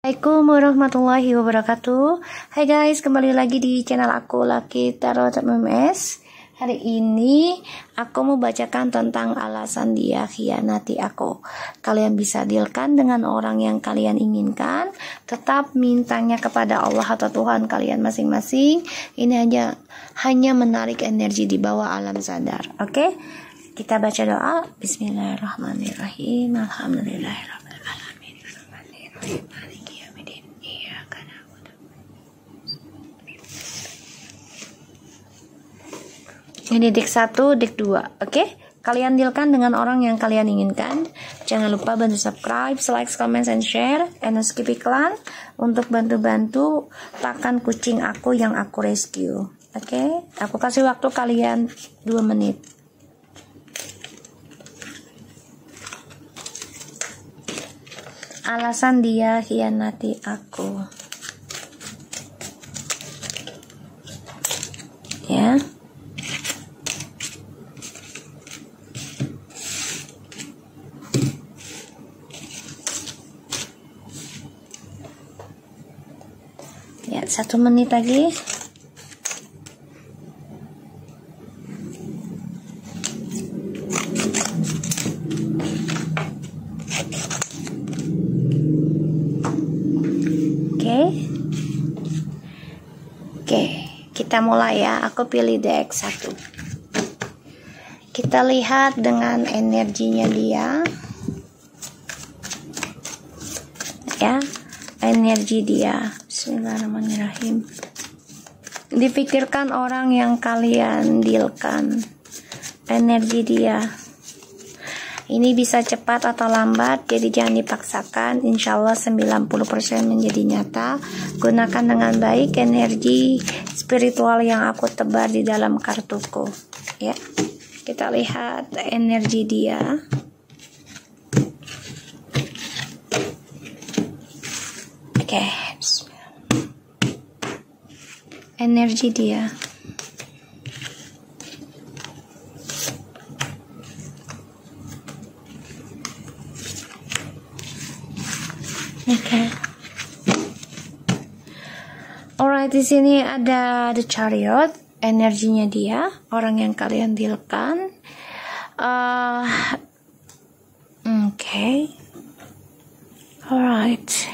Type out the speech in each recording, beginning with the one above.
Assalamualaikum warahmatullahi wabarakatuh. Hai guys, kembali lagi di channel aku Lucky Tarot MMS. Hari ini aku mau bacakan tentang alasan dia khianati aku. Kalian bisa dealkan dengan orang yang kalian inginkan. Tetap mintanya kepada Allah atau Tuhan kalian masing-masing. Ini hanya menarik energi di bawah alam sadar. Oke? Kita baca doa. Bismillahirrahmanirrahim. Alhamdulillahirabbil alamin. Arrahmanirrahim. Ini deck 1, deck 2. Oke? Kalian dealkan dengan orang yang kalian inginkan. Jangan lupa bantu subscribe, like, comment, and share. And skip iklan untuk bantu-bantu pakan kucing aku yang aku rescue. Oke? Aku kasih waktu kalian 2 menit. Alasan dia khianati aku. Ya. Ya, 1 menit lagi. Oke, kita mulai ya. Aku pilih deck 1. Kita lihat dengan energinya dia. Ya, energi dia. Bismillahirrahmanirrahim. Dipikirkan orang yang kalian dealkan. Energi dia. Ini bisa cepat atau lambat, jadi jangan dipaksakan. Insya Allah 90% menjadi nyata. Gunakan dengan baik energi spiritual yang aku tebar di dalam kartuku. Ya, kita lihat energi dia. Oke, energi dia. Oke. Alright, di sini ada The Chariot, energinya dia, orang yang kalian dealkan. Oke. Alright.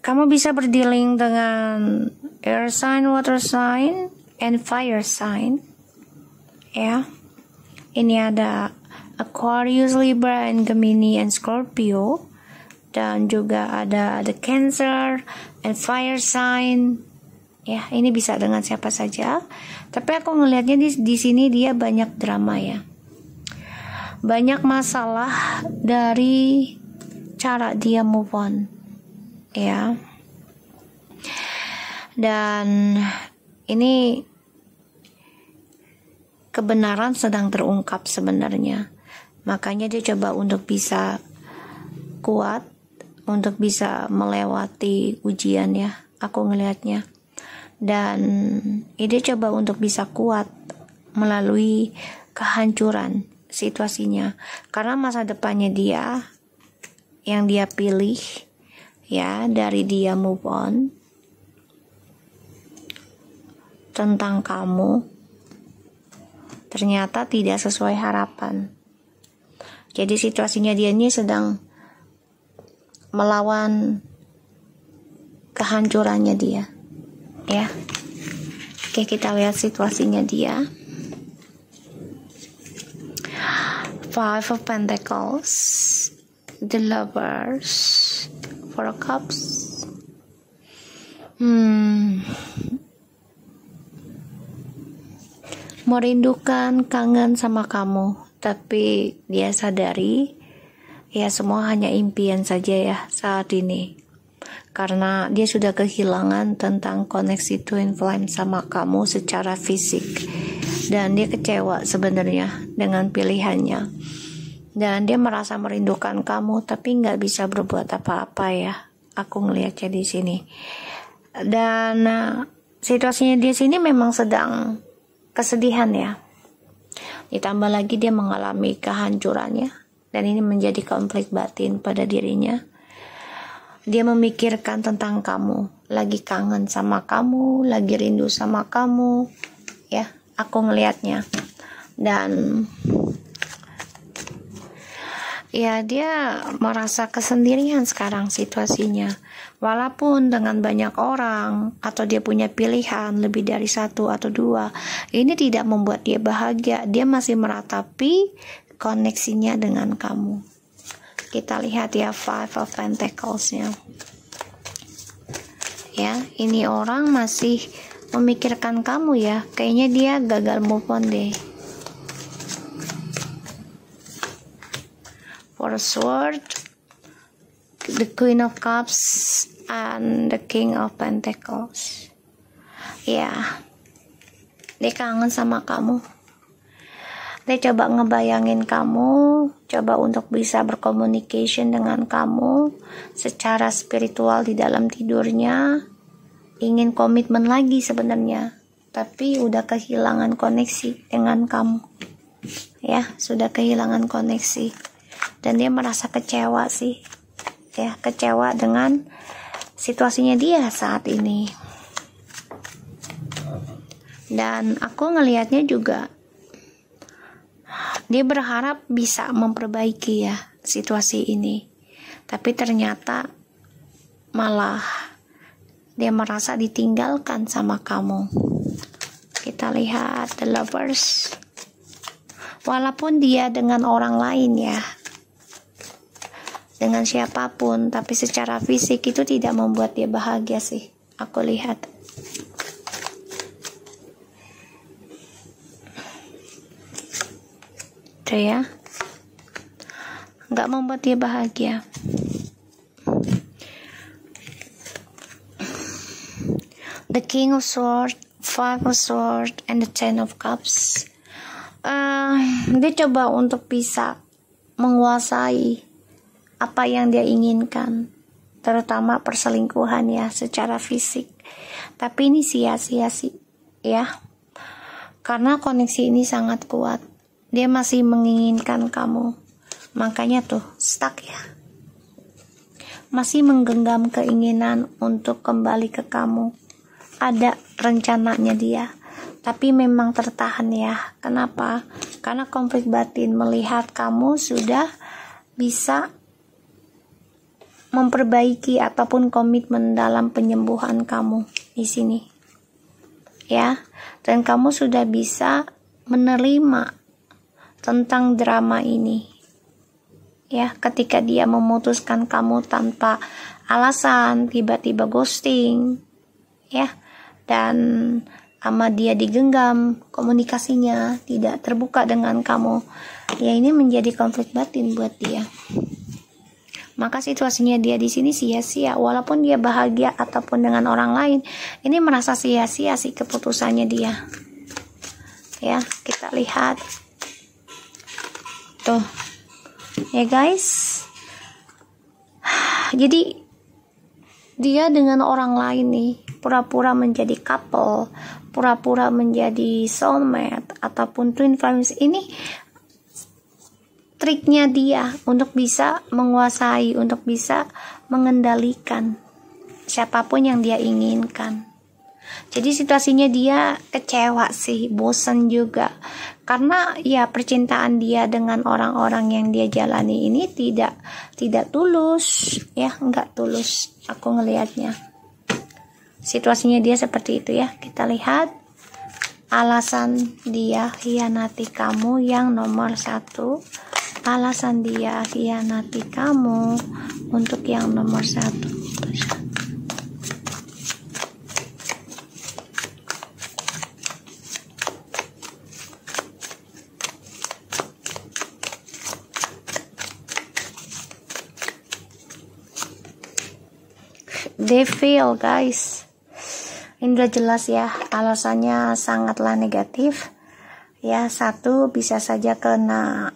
Kamu bisa berdealing dengan air sign, water sign, and fire sign. Ya. Ini ada Aquarius, Libra, and Gemini, and Scorpio. Dan juga ada the Cancer and fire sign. Ya, ini bisa dengan siapa saja. Tapi aku ngelihatnya di sini dia banyak drama ya. Banyak masalah dari cara dia move on. Ya. Dan ini kebenaran sedang terungkap sebenarnya. Makanya dia coba untuk bisa kuat, untuk bisa melewati ujian ya, aku ngelihatnya. Dan dia coba untuk bisa kuat melalui kehancuran situasinya. Karena masa depannya dia, yang dia pilih ya, dari dia move on tentang kamu, ternyata tidak sesuai harapan. Jadi situasinya dia ini sedang melawan kehancurannya dia. Ya. Oke, kita lihat situasinya dia. 5 of Pentacles, the Lovers, 4 of Cups. Merindukan, kangen sama kamu, tapi dia sadari ya semua hanya impian saja ya saat ini. Karena dia sudah kehilangan tentang koneksi twin flame sama kamu secara fisik. Dan dia kecewa sebenarnya dengan pilihannya. Dan dia merasa merindukan kamu tapi nggak bisa berbuat apa-apa ya. Aku ngelihatnya di sini. Dan situasinya di sini memang sedang kesedihan ya. Ditambah lagi dia mengalami kehancurannya. Dan ini menjadi konflik batin pada dirinya. Dia memikirkan tentang kamu, lagi kangen sama kamu, lagi rindu sama kamu, ya, aku ngelihatnya. Dan ya, dia merasa kesendirian sekarang situasinya. Walaupun dengan banyak orang atau dia punya pilihan lebih dari satu atau dua, ini tidak membuat dia bahagia. Dia masih meratapi koneksinya dengan kamu. Kita lihat ya, Five of Pentacles-nya. Ya, ini orang masih memikirkan kamu ya. Kayaknya dia gagal move on deh. Four of Swords, the Queen of Cups, and the King of Pentacles. Ya, dia kangen sama kamu. Dia coba ngebayangin kamu, coba untuk bisa berkomunikasi dengan kamu secara spiritual di dalam tidurnya, ingin komitmen lagi sebenarnya, tapi udah kehilangan koneksi dengan kamu. Ya, sudah kehilangan koneksi. Dan dia merasa kecewa sih. Ya, kecewa dengan situasinya dia saat ini. Dan aku ngelihatnya juga dia berharap bisa memperbaiki ya situasi ini. Tapi ternyata malah dia merasa ditinggalkan sama kamu. Kita lihat The Lovers. Walaupun dia dengan orang lain ya, dengan siapapun, tapi secara fisik itu tidak membuat dia bahagia sih. Aku lihat. Itu ya, nggak membuat dia bahagia. The King of Swords, Five of Swords, and the Ten of Cups. Dia coba untuk bisa menguasai apa yang dia inginkan, terutama perselingkuhan ya secara fisik. Tapi ini sia-sia sih ya, karena koneksi ini sangat kuat. Dia masih menginginkan kamu, makanya tuh stuck ya, masih menggenggam keinginan untuk kembali ke kamu. Ada rencananya dia, tapi memang tertahan ya. Kenapa? Karena konflik batin melihat kamu sudah bisa memperbaiki ataupun komitmen dalam penyembuhan kamu di sini ya, dan kamu sudah bisa menerima tentang drama ini ya. Ketika dia memutuskan kamu tanpa alasan, tiba-tiba ghosting ya, dan sama dia digenggam, komunikasinya tidak terbuka dengan kamu ya, ini menjadi konflik batin buat dia. Maka situasinya dia di sini sia-sia, walaupun dia bahagia ataupun dengan orang lain, ini merasa sia-sia sih keputusannya dia. Ya, kita lihat. Tuh. Ya guys. Jadi dia dengan orang lain nih, pura-pura menjadi couple, pura-pura menjadi soulmate ataupun twin flames. Ini triknya dia untuk bisa menguasai, untuk bisa mengendalikan siapapun yang dia inginkan. Jadi situasinya dia kecewa sih, bosan juga, karena ya percintaan dia dengan orang-orang yang dia jalani ini tidak tulus ya, nggak tulus. Aku ngelihatnya situasinya dia seperti itu ya. Kita lihat alasan dia hianati kamu yang nomor 1. Alasan dia hianati kamu untuk yang nomor 1. They fail guys. Ini udah jelas ya, alasannya sangatlah negatif ya. 1, bisa saja kena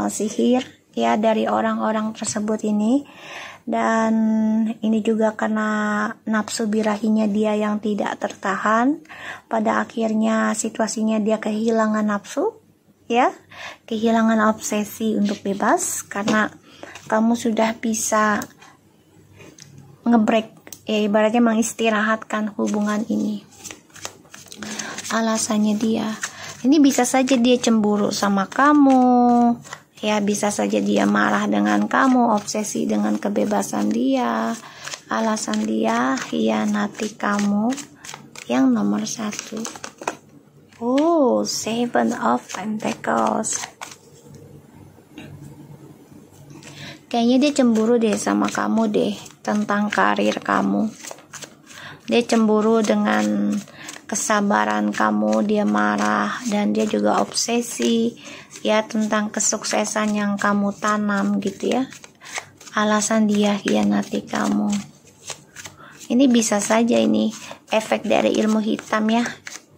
sihir ya dari orang-orang tersebut ini, dan ini juga karena nafsu birahinya dia yang tidak tertahan. Pada akhirnya situasinya dia kehilangan nafsu ya, kehilangan obsesi untuk bebas, karena kamu sudah bisa ngebreak, ya ibaratnya mengistirahatkan hubungan ini. Alasannya dia, ini bisa saja dia cemburu sama kamu, ya bisa saja dia marah dengan kamu, obsesi dengan kebebasan dia. Alasan dia hianati kamu yang nomor 1. Oh, Seven of Pentacles. Kayaknya dia cemburu deh sama kamu deh, tentang karir kamu. Dia cemburu dengan kesabaran kamu, dia marah, dan dia juga obsesi ya tentang kesuksesan yang kamu tanam gitu ya. Alasan dia hianati kamu. Ini bisa saja ini efek dari ilmu hitam ya,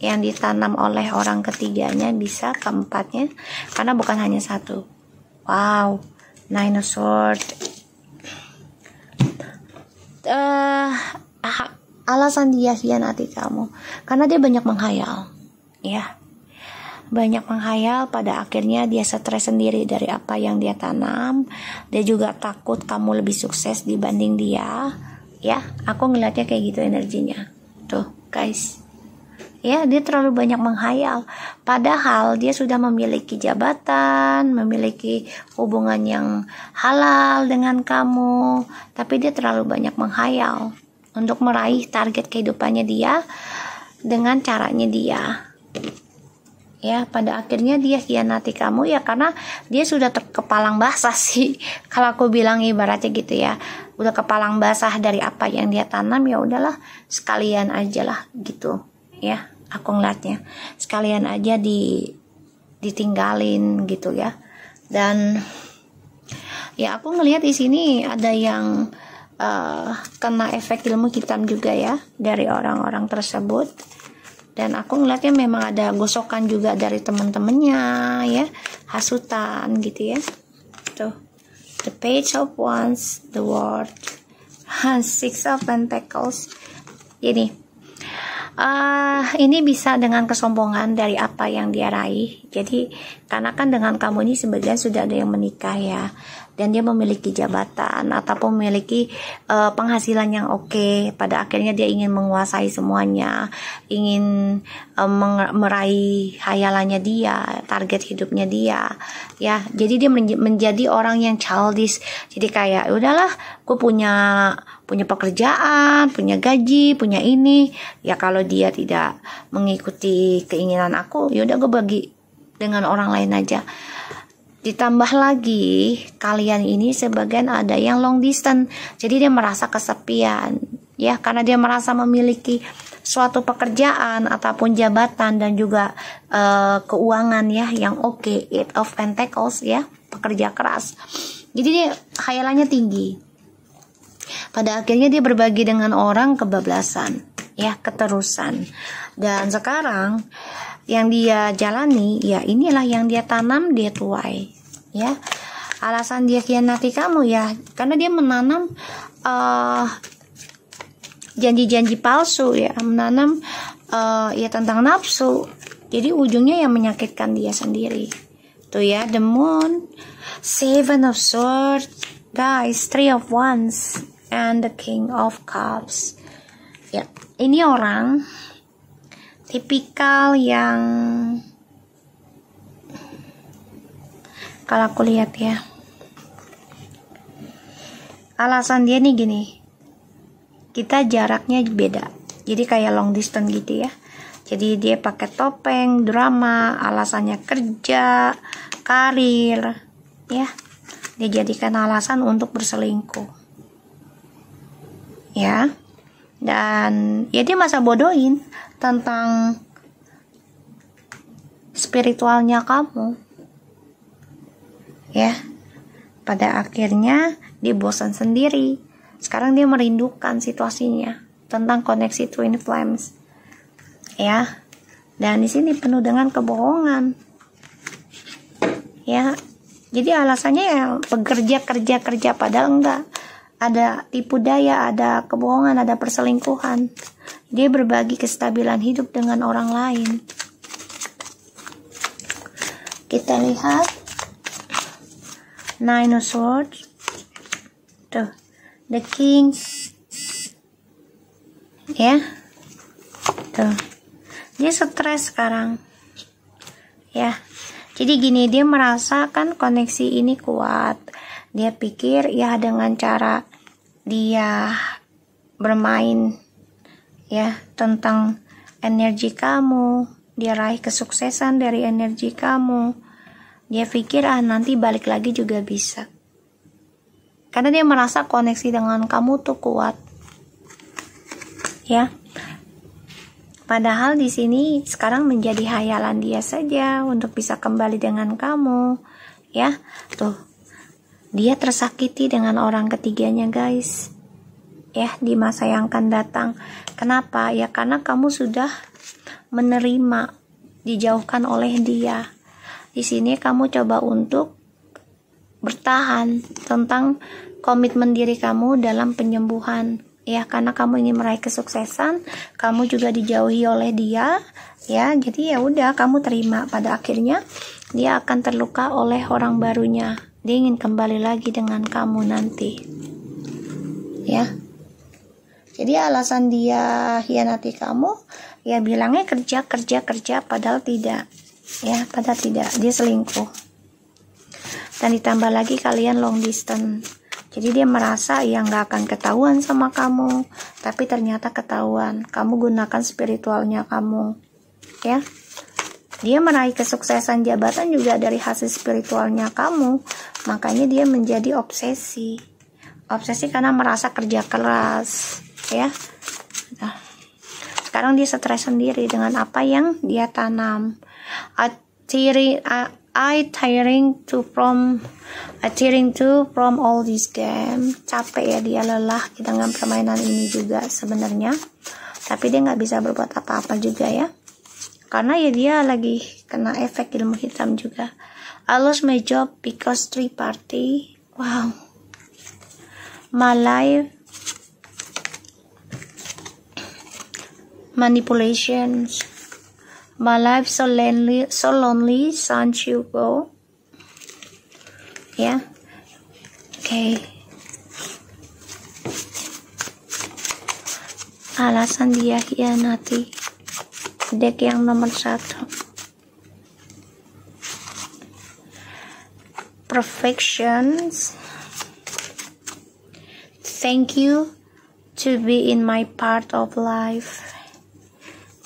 yang ditanam oleh orang ketiganya, bisa keempatnya, karena bukan hanya 1. Wow, Nine of Swords. Alasan dia hianati kamu karena dia banyak menghayal, ya, banyak menghayal. Pada akhirnya dia stres sendiri dari apa yang dia tanam. Dia juga takut kamu lebih sukses dibanding dia, ya. Aku ngeliatnya kayak gitu energinya, tuh guys. Ya, dia terlalu banyak menghayal. Padahal dia sudah memiliki jabatan, memiliki hubungan yang halal dengan kamu. Tapi dia terlalu banyak menghayal untuk meraih target kehidupannya dia dengan caranya dia. Ya, pada akhirnya dia hianati kamu ya karena dia sudah kepalang basah sih. Kalau aku bilang ibaratnya gitu ya, udah kepalang basah dari apa yang dia tanam, ya udahlah sekalian aja lah gitu. Ya, aku ngeliatnya sekalian aja ditinggalin gitu ya. Dan ya aku ngelihat di sini ada yang kena efek ilmu hitam juga ya dari orang-orang tersebut. Dan aku ngeliatnya memang ada gosokan juga dari teman-temannya ya, hasutan gitu ya. Tuh, the Page of Wands, the World, Six of Pentacles. Ini bisa dengan kesombongan dari apa yang dia raih. Jadi karena kan dengan kamu ini sebagian sudah ada yang menikah ya, dan dia memiliki jabatan ataupun memiliki penghasilan yang oke. Pada akhirnya dia ingin menguasai semuanya, ingin meraih hayalannya dia, target hidupnya dia ya. Jadi dia menjadi orang yang childish. Jadi kayak udahlah, gue punya pekerjaan, punya gaji, punya ini ya. Kalau dia tidak mengikuti keinginan aku, yaudah gue bagi dengan orang lain aja. Ditambah lagi kalian ini sebagian ada yang long distance, jadi dia merasa kesepian ya, karena dia merasa memiliki suatu pekerjaan ataupun jabatan dan juga keuangan ya yang oke. Eight of Pentacles ya, pekerja keras. Jadi dia khayalannya tinggi. Pada akhirnya dia berbagi dengan orang kebablasan ya, keterusan. Dan sekarang yang dia jalani ya inilah yang dia tanam, dia tuai ya. Alasan dia khianati kamu ya karena dia menanam janji-janji palsu ya, menanam ya tentang nafsu. Jadi ujungnya yang menyakitkan dia sendiri. Tuh ya, the Moon, Seven of Swords, guys, Three of Wands, and the King of Cups. Ya, ini orang tipikal yang kalau aku lihat ya, alasan dia nih gini, kita jaraknya beda, jadi kayak long distance gitu ya. Jadi dia pakai topeng, drama, alasannya kerja, karir ya. Dia jadikan alasan untuk berselingkuh ya. Dan ya dia masa bodohin tentang spiritualnya kamu ya. Pada akhirnya dia bosan sendiri. Sekarang dia merindukan situasinya tentang koneksi twin flames ya. Dan di sini penuh dengan kebohongan ya. Jadi alasannya ya kerja padahal enggak. Ada tipu daya, ada kebohongan, ada perselingkuhan. Dia berbagi kestabilan hidup dengan orang lain. Kita lihat Nine of Swords. Tuh, the King Ya, tuh, dia stres sekarang. Ya, jadi gini, dia merasakan koneksi ini kuat. Dia pikir ya dengan cara dia bermain ya tentang energi kamu, dia raih kesuksesan dari energi kamu. Dia pikir nanti balik lagi juga bisa. Karena dia merasa koneksi dengan kamu tuh kuat. Ya. Padahal di sini sekarang menjadi hayalan dia saja untuk bisa kembali dengan kamu. Ya, tuh. Dia tersakiti dengan orang ketiganya, guys. Ya, di masa yang akan datang. Kenapa? Ya karena kamu sudah menerima dijauhkan oleh dia. Di sini kamu coba untuk bertahan tentang komitmen diri kamu dalam penyembuhan. Ya, karena kamu ingin meraih kesuksesan, kamu juga dijauhi oleh dia, ya. Jadi ya udah, kamu terima. Pada akhirnya dia akan terluka oleh orang barunya. Dia ingin kembali lagi dengan kamu nanti. Ya. Jadi alasan dia hianati kamu, ya bilangnya kerja, padahal tidak. Ya, padahal tidak. Dia selingkuh. Dan ditambah lagi kalian long distance. Jadi dia merasa ya nggak akan ketahuan sama kamu, tapi ternyata ketahuan. Kamu gunakan spiritualnya kamu, ya. Dia meraih kesuksesan jabatan juga dari hasil spiritualnya kamu, makanya dia menjadi obsesi. Obsesi karena merasa kerja keras, ya. Nah, sekarang dia stres sendiri dengan apa yang dia tanam. Tiring from all this game. Capek ya, dia lelah dengan permainan ini juga sebenarnya, tapi dia nggak bisa berbuat apa-apa juga ya, karena ya dia lagi kena efek ilmu hitam juga. I lost my job because 3 party. Wow. My life manipulations. My life so lonely since you go. Ya, oke. Alasan dia hianati. Deck yang nomor 1. Perfections. Thank you to be in my part of life.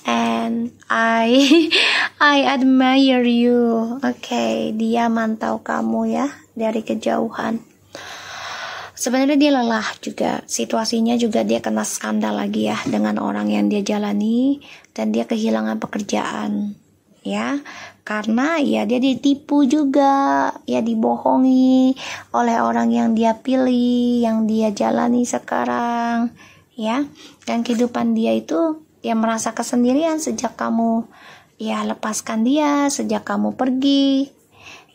And I admire you. Oke, dia mantau kamu ya dari kejauhan. Sebenarnya dia lelah juga. Situasinya juga dia kena skandal lagi ya dengan orang yang dia jalani, dan dia kehilangan pekerjaan. Ya, karena ya dia ditipu juga, ya dibohongi oleh orang yang dia pilih, yang dia jalani sekarang, ya. Dan kehidupan dia itu dia merasa kesendirian sejak kamu ya lepaskan dia, sejak kamu pergi,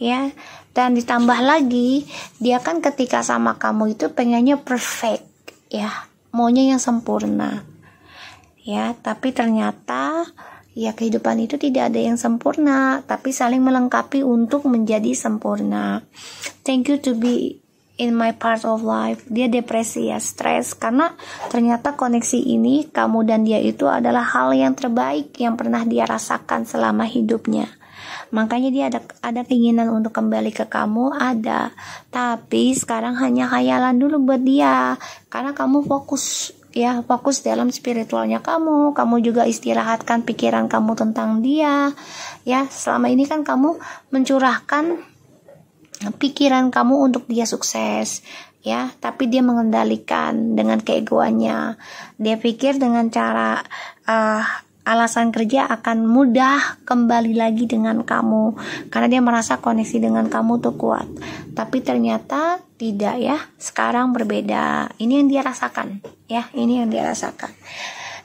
ya. Dan ditambah lagi dia kan ketika sama kamu itu pengennya perfect, ya, maunya yang sempurna, ya. Tapi ternyata ya kehidupan itu tidak ada yang sempurna, tapi saling melengkapi untuk menjadi sempurna. Thank you to be in my part of life. Dia depresi ya, stres, karena ternyata koneksi ini kamu dan dia itu adalah hal yang terbaik yang pernah dia rasakan selama hidupnya. Makanya dia ada keinginan untuk kembali ke kamu, ada. Tapi sekarang hanya khayalan dulu buat dia, karena kamu fokus dalam spiritualnya kamu juga istirahatkan pikiran kamu tentang dia, ya. Selama ini kan kamu mencurahkan pikiran kamu untuk dia sukses, ya, tapi dia mengendalikan dengan keegoannya. Dia pikir dengan cara alasan kerja akan mudah kembali lagi dengan kamu, karena dia merasa koneksi dengan kamu tuh kuat. Tapi ternyata tidak ya, sekarang berbeda. Ini yang dia rasakan, ya, ini yang dia rasakan.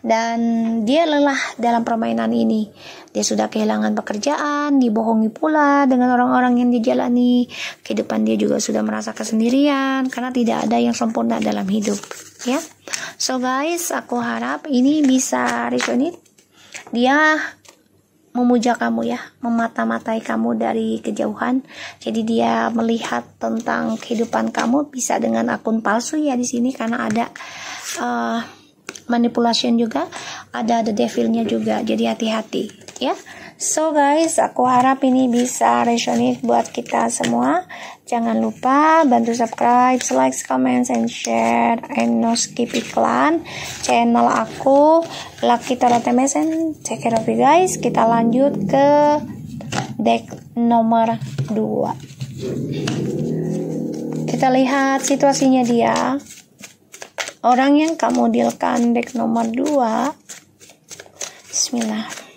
Dan dia lelah dalam permainan ini. Dia sudah kehilangan pekerjaan, dibohongi pula dengan orang-orang yang dijalani. Kehidupan dia juga sudah merasa kesendirian, karena tidak ada yang sempurna dalam hidup, ya. So guys, aku harap ini bisa resonate. Dia memuja kamu ya, memata-matai kamu dari kejauhan. Jadi dia melihat tentang kehidupan kamu bisa dengan akun palsu ya di sini, karena ada manipulation juga, ada the devilnya juga, jadi hati-hati ya. So guys, aku harap ini bisa resonate buat kita semua. Jangan lupa bantu subscribe, like, comment, and share, and no skip iklan channel aku Lucky Tarot MSN. Take care of you guys. Kita lanjut ke deck nomor 2. Kita lihat situasinya dia. Orang yang kamu dealkan deck nomor 2. Bismillah.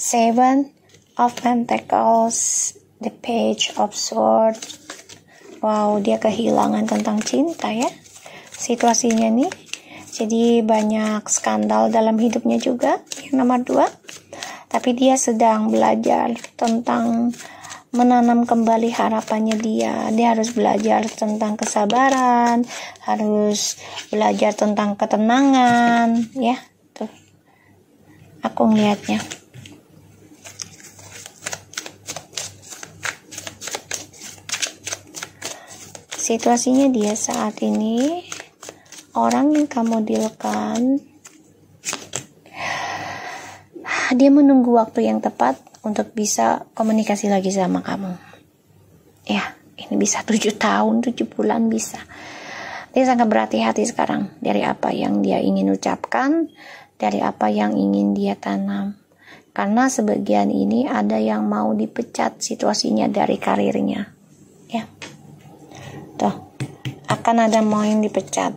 Seven of Pentacles, the Page of Swords. Wow, dia kehilangan tentang cinta ya. Situasinya nih. Jadi banyak skandal dalam hidupnya juga. Yang nomor 2. Tapi dia sedang belajar tentang menanam kembali harapannya dia. Dia harus belajar tentang kesabaran, harus belajar tentang ketenangan, ya. Tuh. Aku ngeliatnya. Situasinya dia saat ini, orang yang kamu dealkan, dia menunggu waktu yang tepat untuk bisa komunikasi lagi sama kamu. Ya, ini bisa 7 tahun, 7 bulan bisa. Dia sangat berhati-hati sekarang dari apa yang dia ingin ucapkan, dari apa yang ingin dia tanam. Karena sebagian ini ada yang mau dipecat situasinya dari karirnya. Ya. Tuh, akan ada mau yang dipecat.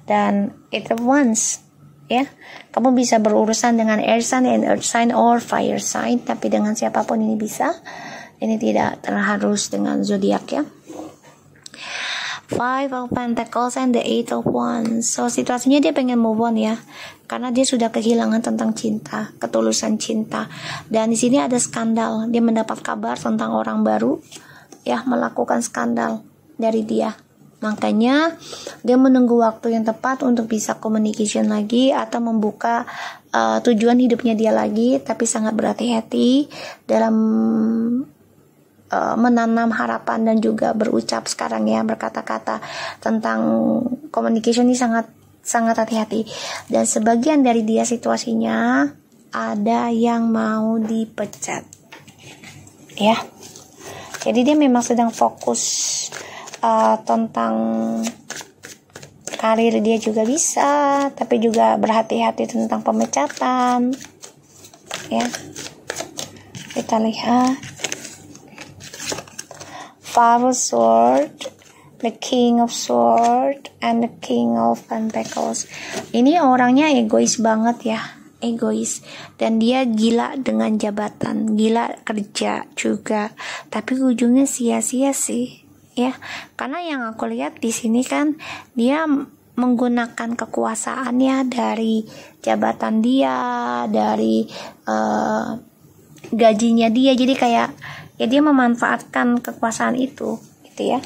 Dan it once, ya. Kamu bisa berurusan dengan air sign and earth sign or fire sign, tapi dengan siapapun ini bisa. Ini tidak harus dengan zodiak ya. Five of Pentacles and the Eight of Wands. So situasinya dia pengen move on ya, karena dia sudah kehilangan tentang cinta, ketulusan cinta. Dan di sini ada skandal. Dia mendapat kabar tentang orang baru, ya, melakukan skandal dari dia. Makanya dia menunggu waktu yang tepat untuk bisa communication lagi atau membuka tujuan hidupnya dia lagi, tapi sangat berhati-hati dalam menanam harapan dan juga berucap sekarang ya, berkata-kata tentang communication ini sangat hati-hati. Dan sebagian dari dia situasinya ada yang mau dipecat ya. Jadi dia memang sedang fokus tentang karir dia juga bisa, tapi juga berhati-hati tentang pemecatan ya. Kita lihat Five of Swords, the King of Swords, and the King of Pentacles. Ini orangnya egois banget ya, egois, dan dia gila dengan jabatan, gila kerja juga, tapi ujungnya sia-sia sih ya. Karena yang aku lihat di sini kan dia menggunakan kekuasaannya dari jabatan dia, dari gajinya dia, jadi kayak ya dia memanfaatkan kekuasaan itu gitu ya.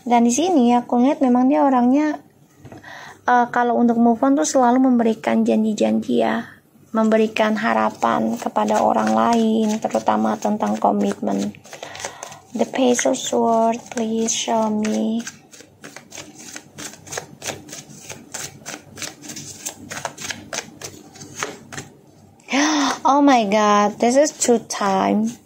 Dan di sini aku lihat memang dia orangnya kalau untuk move on tuh selalu memberikan janji-janji ya, memberikan harapan kepada orang lain, terutama tentang komitmen. The Page of Swords, please show me. Oh my God, this is twice.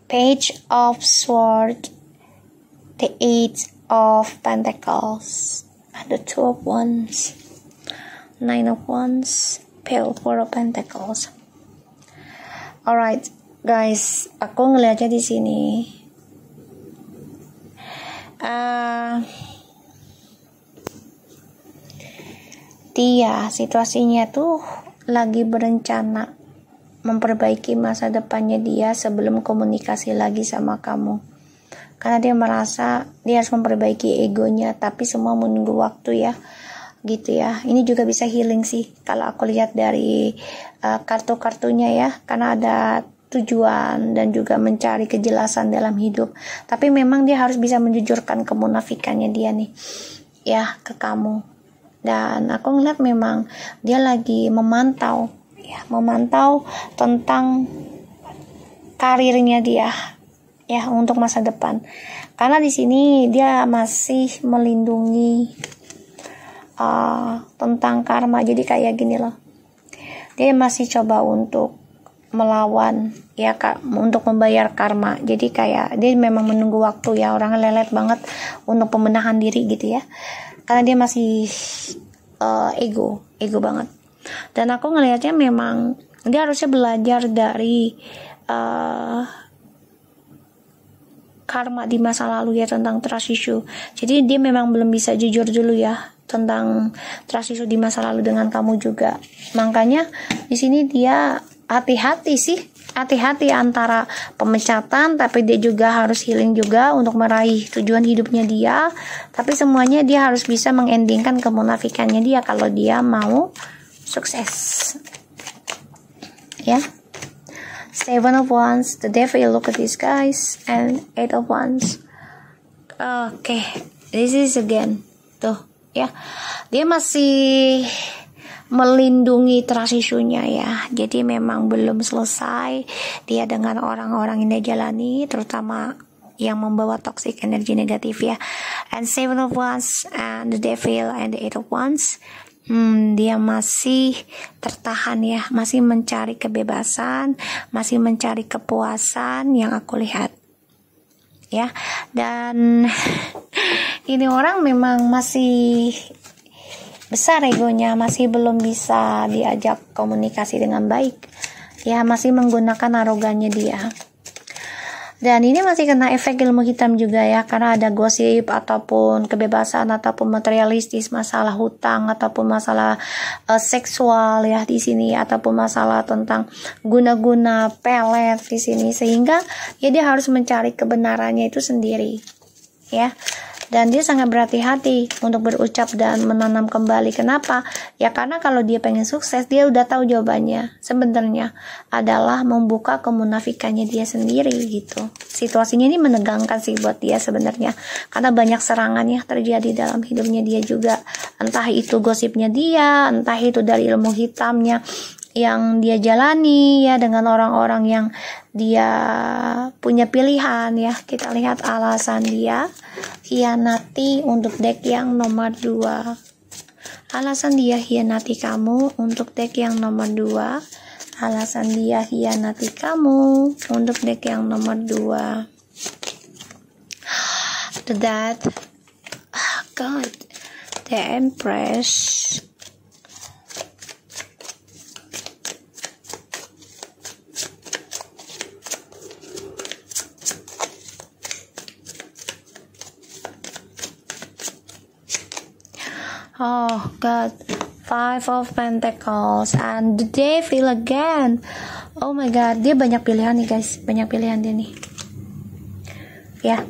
Page of Swords, the Eight of Pentacles, and the Two of Wands, Nine of Wands, Four of Pentacles. Alright, guys, aku ngelihatnya di sini. Dia situasinya tuh lagi berencana memperbaiki masa depannya dia sebelum komunikasi lagi sama kamu. Karena dia merasa dia harus memperbaiki egonya, tapi semua menunggu waktu ya. Gitu ya. Ini juga bisa healing sih kalau aku lihat dari kartu-kartunya ya, karena ada tujuan dan juga mencari kejelasan dalam hidup. Tapi memang dia harus bisa menjujurkan kemunafikannya dia nih ya ke kamu. Dan aku ngeliat memang dia lagi memantau tentang karirnya dia ya untuk masa depan. Karena di sini dia masih melindungi tentang karma. Jadi kayak gini loh, dia masih coba untuk melawan ya Kak, untuk membayar karma. Jadi kayak dia memang menunggu waktu ya, orang lelet banget untuk pembenahan diri gitu ya, karena dia masih ego banget. Dan aku ngelihatnya memang dia harusnya belajar dari karma di masa lalu ya, tentang trust issue. Jadi dia memang belum bisa jujur dulu ya tentang trust issue di masa lalu dengan kamu juga. Makanya di sini dia hati-hati antara pemecatan, tapi dia juga harus healing juga untuk meraih tujuan hidupnya dia. Tapi semuanya dia harus bisa mengendingkan kemunafikannya dia kalau dia mau sukses ya. Seven of Wands, the Devil, look at this guys, and Eight of Wands. Okay, this is again tuh ya, dia masih melindungi trust issue-nya ya. Jadi memang belum selesai dia dengan orang-orang yang dia jalani, terutama yang membawa toxic energi negatif ya. And Seven of Wands and the Devil and the Eight of Wands, dia masih tertahan ya, masih mencari kebebasan, masih mencari kepuasan yang aku lihat ya. Dan ini orang memang masih besar egonya, masih belum bisa diajak komunikasi dengan baik ya, masih menggunakan arogannya dia. Dan ini masih kena efek ilmu hitam juga ya, karena ada gosip ataupun kebebasan ataupun materialistis, masalah hutang ataupun masalah seksual ya di sini, ataupun masalah tentang guna-guna pelet di sini, sehingga ya dia harus mencari kebenarannya itu sendiri ya. Dan dia sangat berhati-hati untuk berucap dan menanam kembali. Kenapa? Ya karena kalau dia pengen sukses, dia udah tahu jawabannya. Sebenarnya adalah membuka kemunafikannya dia sendiri gitu. Situasinya ini menegangkan sih buat dia sebenarnya. Karena banyak serangan ya terjadi dalam hidupnya dia juga. Entah itu gosipnya dia, entah itu dari ilmu hitamnya yang dia jalani ya, dengan orang-orang yang dia punya pilihan ya. Kita lihat alasan dia hianati untuk deck yang nomor 2. Alasan dia hianati kamu untuk deck yang nomor 2. Alasan dia hianati kamu untuk deck yang nomor 2. That God, the Empress. Oh God, Five of Pentacles and the Devil again. Oh my God, dia banyak pilihan nih guys, banyak pilihan dia nih. Ya,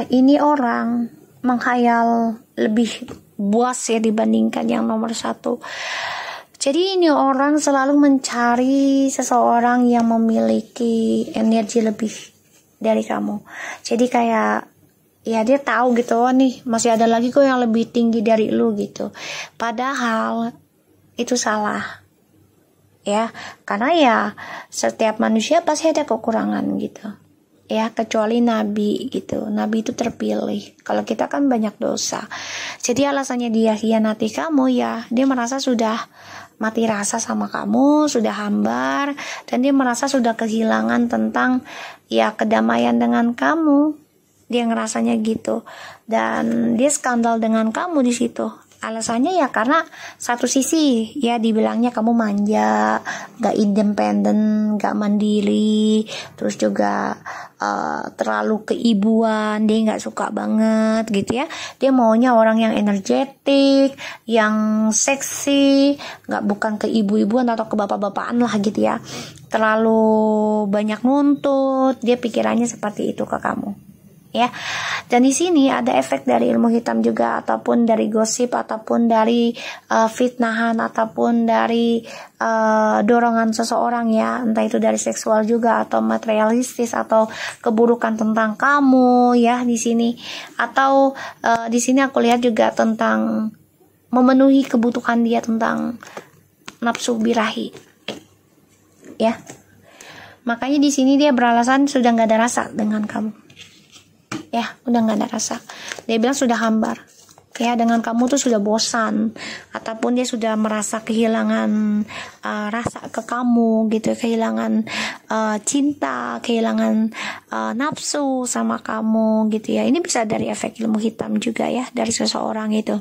ini orang menghayal lebih buas ya dibandingkan yang nomor 1. Jadi ini orang selalu mencari seseorang yang memiliki energi lebih dari kamu. Jadi kayak ya dia tahu gitu, oh nih masih ada lagi kok yang lebih tinggi dari lu gitu. Padahal itu salah ya, karena ya setiap manusia pasti ada kekurangan gitu ya, kecuali nabi gitu. Nabi itu terpilih, kalau kita kan banyak dosa. Jadi alasannya dia hianati kamu ya, dia merasa sudah mati rasa sama kamu, sudah hambar, dan dia merasa sudah kehilangan tentang ya kedamaian dengan kamu. Dia ngerasanya gitu, dan dia skandal dengan kamu di situ. Alasannya ya karena satu sisi ya dibilangnya kamu manja, gak independen, gak mandiri, terus juga terlalu keibuan, dia gak suka banget gitu ya. Dia maunya orang yang energetik, yang seksi, bukan keibu-ibuan atau kebapak-bapakan lah gitu ya. Terlalu banyak nuntut, dia pikirannya seperti itu ke kamu. Ya, dan di sini ada efek dari ilmu hitam juga, ataupun dari gosip, ataupun dari fitnahan, ataupun dari dorongan seseorang ya, entah itu dari seksual juga, atau materialistis, atau keburukan tentang kamu ya di sini, atau di sini aku lihat juga tentang memenuhi kebutuhan dia tentang nafsu birahi, ya. Makanya di sini dia beralasan sudah nggak ada rasa dengan kamu. ya, udah nggak ada rasa. Dia bilang sudah hambar, ya, dengan kamu tuh sudah bosan, ataupun dia sudah merasa kehilangan rasa ke kamu gitu, kehilangan cinta, kehilangan nafsu sama kamu gitu ya. Ini bisa dari efek ilmu hitam juga ya, dari seseorang itu.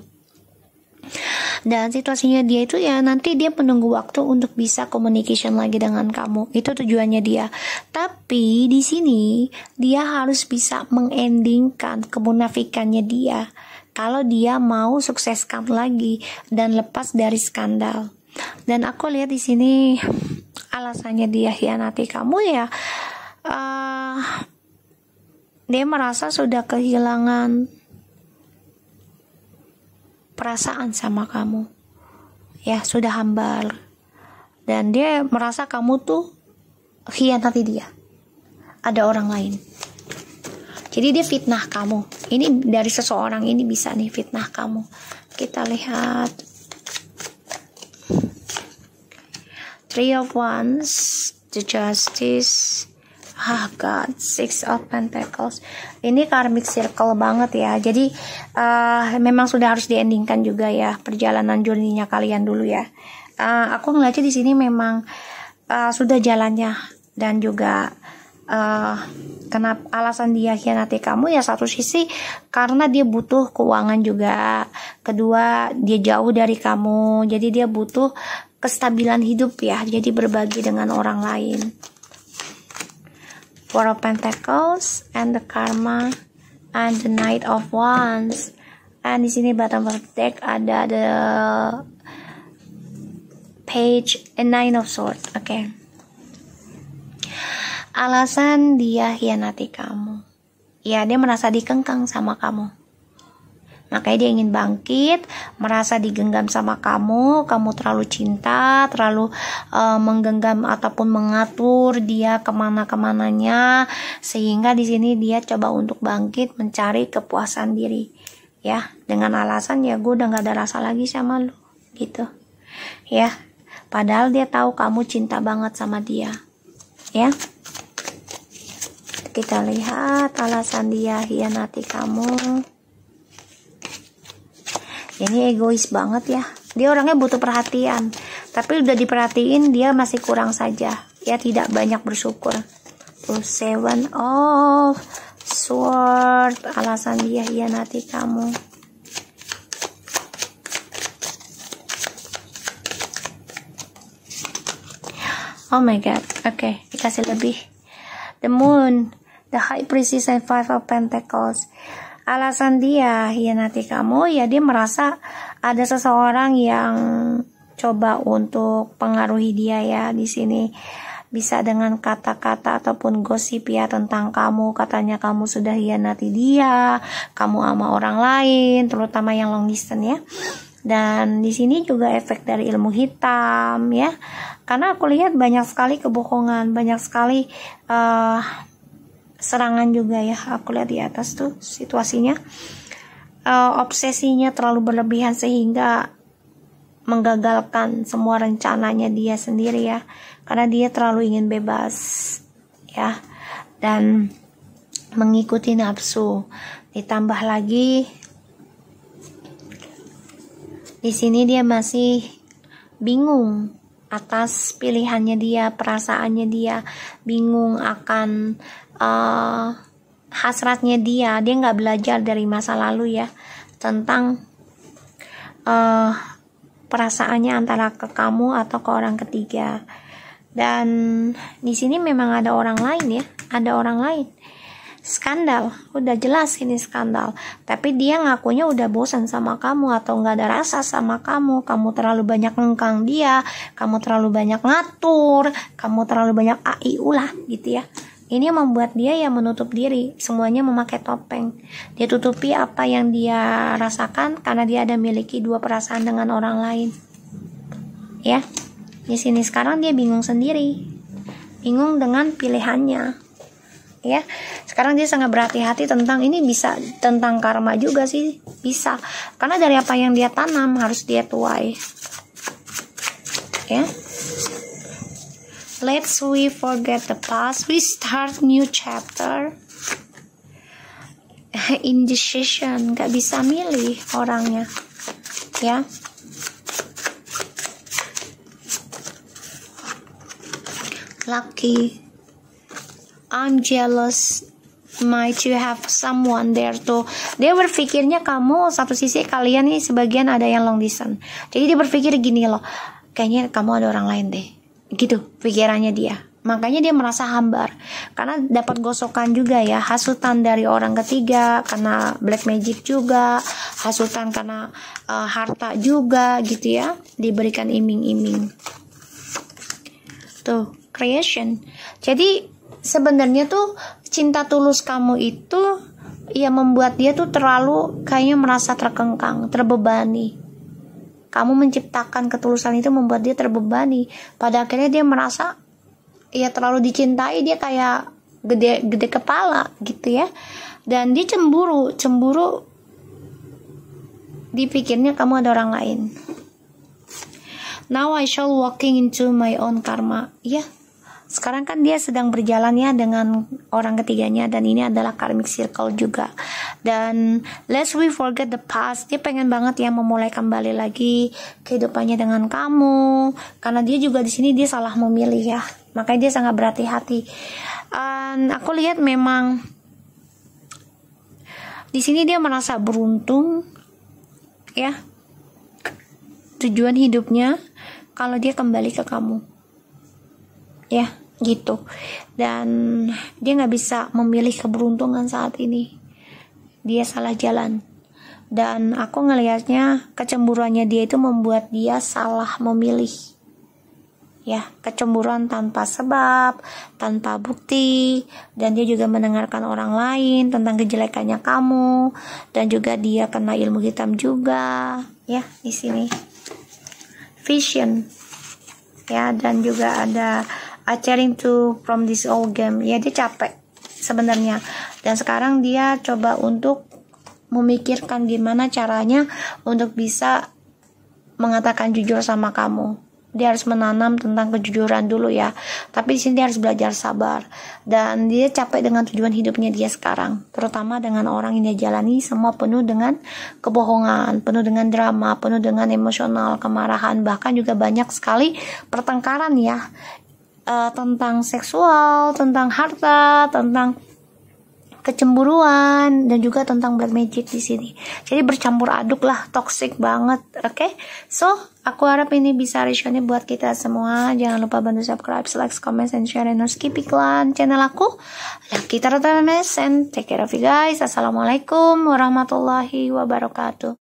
Dan situasinya dia itu ya, nanti dia menunggu waktu untuk bisa communication lagi dengan kamu. Itu tujuannya dia. Tapi di sini dia harus bisa mengendingkan kemunafikannya dia. Kalau dia mau sukseskan lagi dan lepas dari skandal. Dan aku lihat di sini alasannya dia hianati kamu ya, dia merasa sudah kehilangan perasaan sama kamu, ya, sudah hambar, dan dia merasa kamu tuh hianati dia, ada orang lain. Jadi dia fitnah kamu. Ini dari seseorang ini bisa nih fitnah kamu. Kita lihat Three of Wands, the Justice, God, Six of Pentacles. Ini karmic circle banget ya. Jadi memang sudah harus diendingkan juga ya perjalanan journey-nya kalian dulu ya. Aku ngeliatnya di sini memang sudah jalannya, dan juga kenapa alasan dia hianati kamu ya, satu sisi karena dia butuh keuangan juga, kedua dia jauh dari kamu, jadi dia butuh kestabilan hidup ya, jadi berbagi dengan orang lain. Four of Pentacles and the Karma and the Knight of Wands. And di sini bottom of the deck ada the Page and Nine of Swords. Oke. Alasan dia hianati kamu, ya, dia merasa dikengkang sama kamu. Makanya dia ingin bangkit, merasa digenggam sama kamu terlalu cinta, terlalu menggenggam ataupun mengatur dia kemana-kemananya, sehingga di sini dia coba untuk bangkit mencari kepuasan diri, ya, dengan alasan ya gue udah gak ada rasa lagi sama lu, gitu, ya. Padahal dia tahu kamu cinta banget sama dia, ya. Kita lihat alasan dia hianati kamu. Ini egois banget ya. Dia orangnya butuh perhatian, tapi udah diperhatiin dia masih kurang saja. Ya, tidak banyak bersyukur. Tuh, Seven of Swords. Alasan dia hianati kamu. Oh my God. Oke, dikasih lebih. The Moon, the High Priestess and Five of Pentacles. Alasan dia hianati kamu ya, dia merasa ada seseorang yang coba untuk pengaruhi dia ya. Di sini bisa dengan kata-kata ataupun gosip ya tentang kamu. Katanya kamu sudah hianati dia, kamu sama orang lain, terutama yang long distance ya. Dan di sini juga efek dari ilmu hitam ya. Karena aku lihat banyak sekali kebohongan, banyak sekali serangan juga ya. Aku lihat di atas tuh situasinya, obsesinya terlalu berlebihan sehingga menggagalkan semua rencananya dia sendiri ya, karena dia terlalu ingin bebas ya, dan mengikuti nafsu. Ditambah lagi di sini dia masih bingung atas pilihannya dia, perasaannya dia, bingung akan hasratnya dia nggak belajar dari masa lalu ya, tentang perasaannya antara ke kamu atau ke orang ketiga. Dan di sini memang ada orang lain ya, ada orang lain. Skandal, udah jelas ini skandal. Tapi dia ngakunya udah bosan sama kamu atau nggak ada rasa sama kamu. Kamu terlalu banyak ngengkang dia, kamu terlalu banyak ngatur, kamu terlalu banyak ulah gitu ya. Ini membuat dia ya menutup diri, semuanya memakai topeng. Dia tutupi apa yang dia rasakan karena dia ada miliki dua perasaan dengan orang lain. Ya, di sini sekarang dia bingung sendiri, bingung dengan pilihannya. Ya, sekarang dia sangat berhati-hati tentang ini, bisa tentang karma juga sih, bisa. Karena dari apa yang dia tanam harus dia tuai. Ya. Let's we forget the past, we start new chapter. indecision, nggak bisa milih orangnya, ya. Lucky, I'm jealous, might you have someone there tuh. Dia berpikirnya kamu satu sisi kalian nih sebagian ada yang long distance. Jadi dia berpikir gini loh, kayaknya kamu ada orang lain deh. Gitu pikirannya dia. Makanya dia merasa hambar karena dapat gosokan juga ya, hasutan dari orang ketiga karena black magic juga, hasutan karena harta juga gitu ya, diberikan iming-iming. Tuh, creation. Jadi sebenarnya tuh cinta tulus kamu itu ya membuat dia tuh terlalu kayaknya merasa terkengkang, terbebani. Kamu menciptakan ketulusan itu membuat dia terbebani. Pada akhirnya dia merasa ya terlalu dicintai, dia kayak gede kepala gitu ya. Dan dia cemburu dipikirnya kamu ada orang lain. Now I shall walking into my own karma. Ya, sekarang kan dia sedang berjalan ya dengan orang ketiganya, dan ini adalah karmic circle juga. Dan let's we forget the past. Dia pengen banget ya memulai kembali lagi kehidupannya dengan kamu, karena dia juga di sini dia salah memilih ya, makanya dia sangat berhati-hati. Aku lihat memang di sini dia merasa beruntung ya, tujuan hidupnya kalau dia kembali ke kamu ya gitu. Dan dia nggak bisa memilih keberuntungan saat ini, dia salah jalan. Dan aku ngelihatnya kecemburuannya dia itu membuat dia salah memilih ya, kecemburuan tanpa sebab, tanpa bukti. Dan dia juga mendengarkan orang lain tentang kejelekannya kamu, dan juga dia kena ilmu hitam juga ya di sini, vision ya. Dan juga ada achieving to from this old game ya, dia capek sebenarnya, dan sekarang dia coba untuk memikirkan gimana caranya untuk bisa mengatakan jujur sama kamu. Dia harus menanam tentang kejujuran dulu ya, tapi di sini dia harus belajar sabar. Dan dia capek dengan tujuan hidupnya dia sekarang, terutama dengan orang yang dia jalani semua penuh dengan kebohongan, penuh dengan drama, penuh dengan emosional, kemarahan, bahkan juga banyak sekali pertengkaran ya, tentang seksual, tentang harta, tentang kecemburuan, dan juga tentang black magic di sini. Jadi bercampur aduk lah, toxic banget. Oke? So, aku harap ini bisa resonate buat kita semua. Jangan lupa bantu subscribe, like, comment, and share, and skip iklan channel aku. Lucky Tarot and take care of you guys. Assalamualaikum warahmatullahi wabarakatuh.